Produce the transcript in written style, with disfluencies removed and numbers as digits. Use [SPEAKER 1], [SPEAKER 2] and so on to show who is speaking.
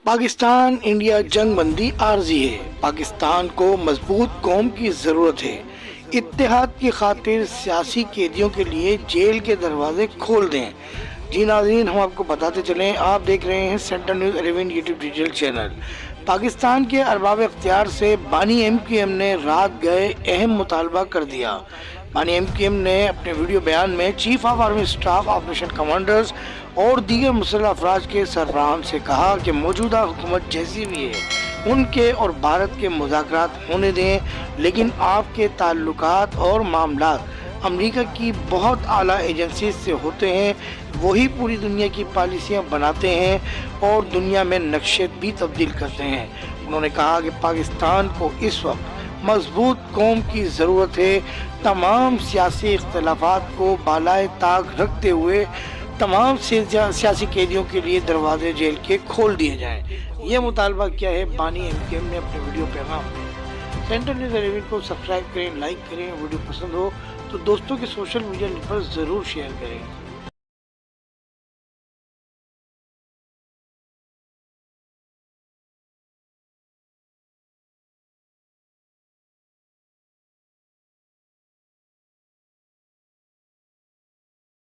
[SPEAKER 1] Pakistan India जंग बंदी आर्जी है। पाकिस्तान को मजबूत कौम की ज़रूरत है। इत्तेहाद की खातिर सियासी कैदियों के लिए जेल के दरवाजे खोल दें। जी नाज़रीन, हम आपको बताते चलें, आप देख रहे हैं central news 11 YouTube digital channel. Pakistan के अरबाब इख्तियार से बानी एमक्यूएम ने रात गए अहम मुतालबा कर दिया। बानी एमक्यूएम ने अपने वीडियो बयान में chief of army staff, operation commanders और दीगर मुसल्लह अफराज के सरबराहान से कहा कि मौजूदा हुकूमत जैसी भी है उनके और भारत के मुज़ाकरात होने दें, लेकिन आपके ताल्लुकात और मामलात अमेरिका की बहुत आला एजेंसी से होते हैं। वही पूरी दुनिया की पॉलिसियां बनाते हैं और दुनिया में नक्शे भी तब्दील करते हैं। उन्होंने कहा कि पाकिस्तान को इस वक्त मजबूत कौम की ज़रूरत है। तमाम सियासी इख्तलाफात को बालाए ताक रखते हुए तमाम सियासी कैदियों के लिए दरवाजे जेल के खोल दिए जाएं। यह मुतालबा किया है बानी एमक्यूएम ने अपने वीडियो पैगाम में। सेंट्रल न्यूज़ 11 को सब्सक्राइब करें, लाइक करें। वीडियो पसंद हो तो दोस्तों के सोशल मीडिया लिंक पर ज़रूर शेयर करें।